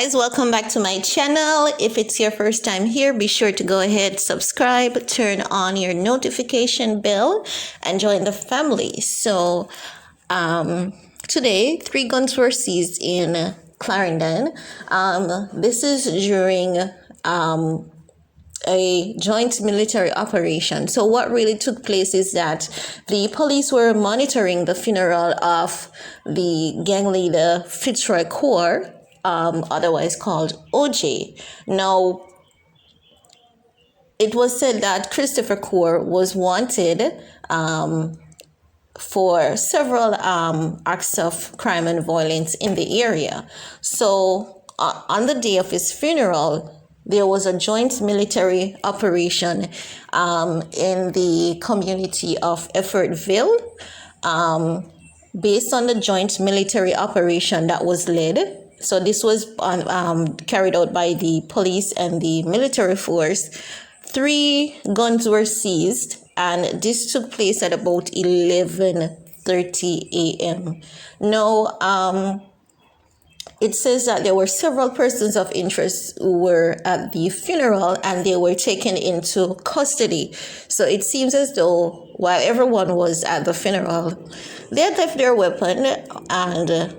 guys, welcome back to my channel. If it's your first time here, be sure to go ahead, subscribe, turn on your notification bell, and join the family. So today 3 guns were seized in Clarendon. This is during a joint military operation. So what really took place is that the police were monitoring the funeral of the gang leader Fitzroy Kaur, otherwise called OJ. Now, it was said that Christopher Kaur was wanted for several acts of crime and violence in the area. So on the day of his funeral, there was a joint military operation in the community of Effortville. Based on the joint military operation that was led, so this was carried out by the police and the military force, 3 guns were seized, and this took place at about 11:30 a.m. Now, it says that there were several persons of interest who were at the funeral and they were taken into custody. So it seems as though while everyone was at the funeral, they had left their weapon, and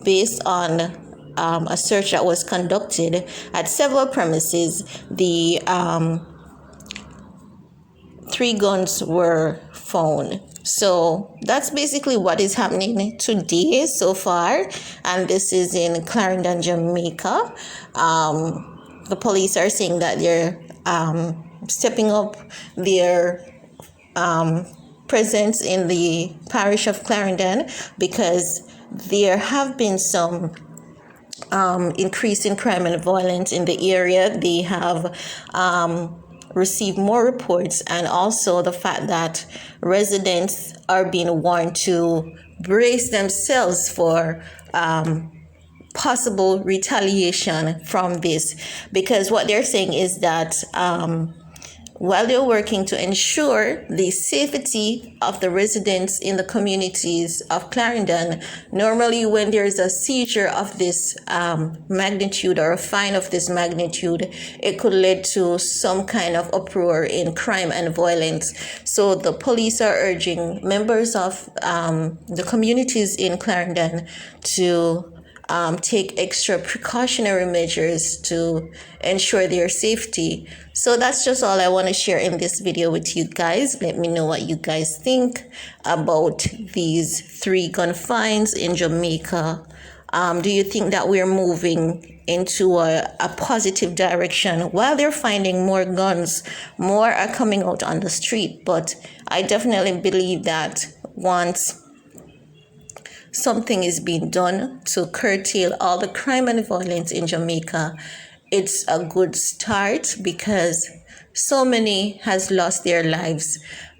based on a search that was conducted at several premises, the 3 guns were found. So that's basically what is happening today so far, and this is in Clarendon, Jamaica. The police are saying that they're stepping up their presence in the parish of Clarendon because there have been some increase in crime and violence in the area. They have receive more reports, and also the fact that residents are being warned to brace themselves for possible retaliation from this, because what they're saying is that while they're working to ensure the safety of the residents in the communities of Clarendon, normally when there's a seizure of this magnitude or a fine of this magnitude, it could lead to some kind of uproar in crime and violence. So the police are urging members of the communities in Clarendon to take extra precautionary measures to ensure their safety. So that's just all I want to share in this video with you guys. Let me know what you guys think about these 3 gun fines in Jamaica. Do you think that we're moving into a positive direction? While they're finding more guns, more are coming out on the street, but I definitely believe that once something is being done to curtail all the crime and violence in Jamaica, it's a good start, because so many has lost their lives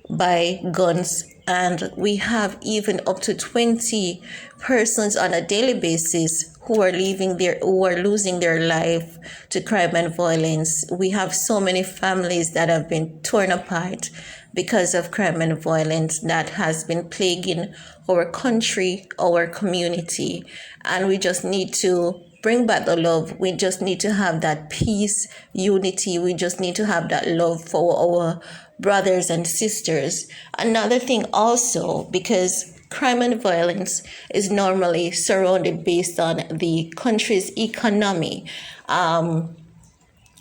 by guns, and we have even up to 20 persons on a daily basis who are losing their life to crime and violence. We have so many families that have been torn apart because of crime and violence that has been plaguing our country, our community. And we just need to bring back the love. We just need to have that peace, unity. We just need to have that love for our brothers and sisters. Another thing also, because crime and violence is normally surrounded based on the country's economy.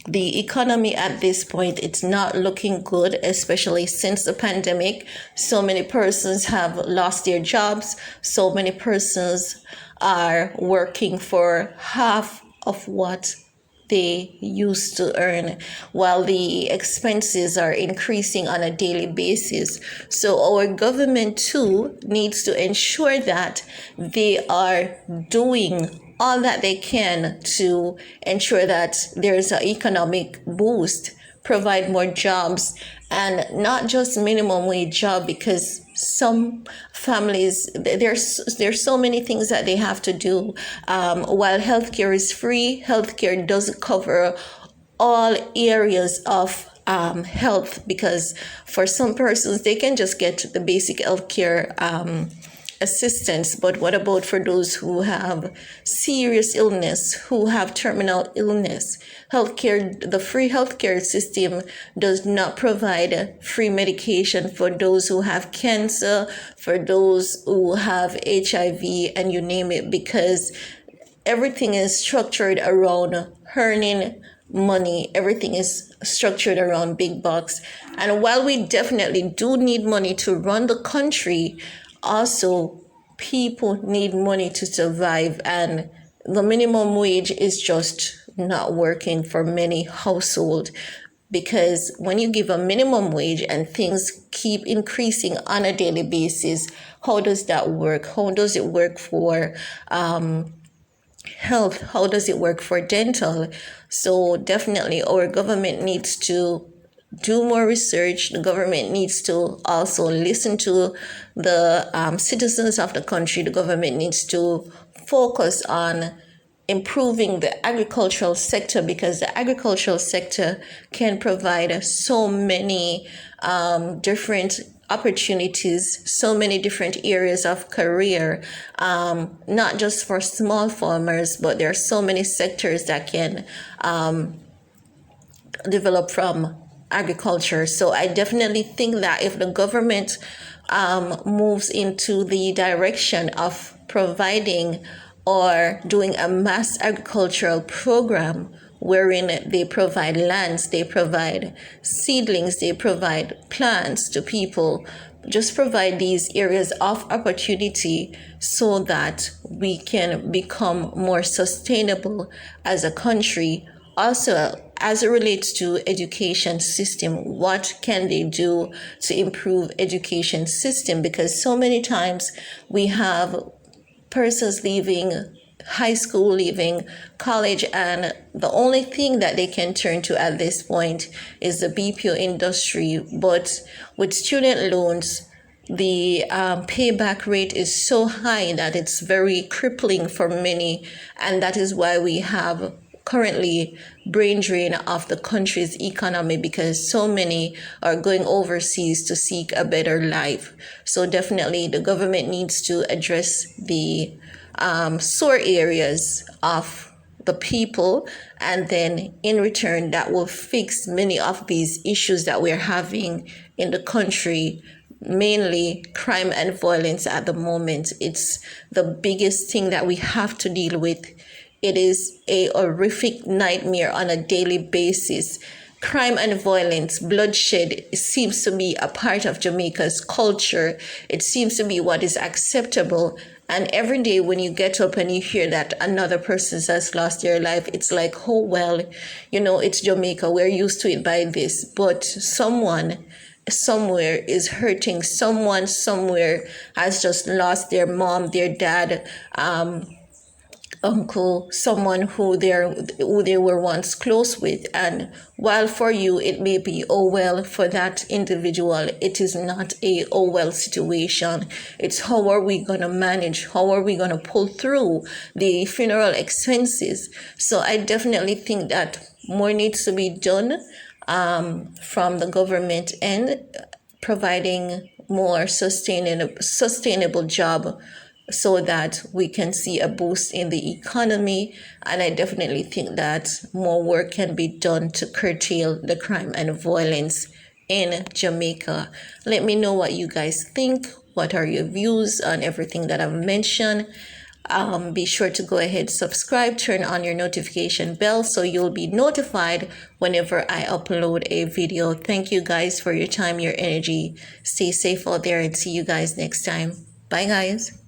The economy at this point, it's not looking good, especially since the pandemic. So many persons have lost their jobs. So many persons are working for half of what they used to earn, while the expenses are increasing on a daily basis. So our government too needs to ensure that they are doing all that they can to ensure that there's an economic boost, provide more jobs, and not just minimum wage job, because some families, there's so many things that they have to do. While healthcare is free, healthcare doesn't cover all areas of health, because for some persons they can just get the basic healthcare assistance, but what about for those who have serious illness, who have terminal illness? The free healthcare system does not provide free medication for those who have cancer, for those who have HIV, and you name it, because everything is structured around earning money. Everything is structured around big bucks. And while we definitely do need money to run the country, also people need money to survive. And the minimum wage is just not working for many households, because when you give a minimum wage and things keep increasing on a daily basis, how does that work? How does it work for health? How does it work for dental? So definitely our government needs to do more research. The government needs to also listen to the citizens of the country. The government needs to focus on improving the agricultural sector, because the agricultural sector can provide so many different opportunities, so many different areas of career, not just for small farmers, but there are so many sectors that can develop from agriculture. So I definitely think that if the government moves into the direction of providing or doing a mass agricultural program wherein they provide lands, they provide seedlings, they provide plants to people, just provide these areas of opportunity so that we can become more sustainable as a country. Also, as it relates to education system, what can they do to improve education system? Because so many times we have persons leaving high school, leaving college, and the only thing that they can turn to at this point is the BPO industry. But with student loans, the payback rate is so high that it's very crippling for many, and that is why we have currently brain drain of the country's economy, because so many are going overseas to seek a better life. So definitely the government needs to address the sore areas of the people, and then in return that will fix many of these issues that we're having in the country, mainly crime and violence at the moment. It's the biggest thing that we have to deal with. It is a horrific nightmare on a daily basis. Crime and violence, bloodshed seems to be a part of Jamaica's culture. It seems to be what is acceptable. And every day when you get up and you hear that another person has lost their life, it's like, oh, well, it's Jamaica. We're used to it by this. But someone somewhere is hurting. Someone somewhere has just lost their mom, their dad, uncle, someone who they were once close with. And while for you it may be oh well, for that individual it is not a oh well situation. It's how are we going to manage, how are we going to pull through the funeral expenses. So I definitely think that more needs to be done from the government end, providing more sustainable job so that we can see a boost in the economy. And I definitely think that more work can be done to curtail the crime and violence in Jamaica. Let me know what you guys think. What are your views on everything that I've mentioned? Be sure to go ahead, subscribe, turn on your notification bell so you'll be notified whenever I upload a video. Thank you guys for your time, your energy. Stay safe out there, and see you guys next time. Bye, guys.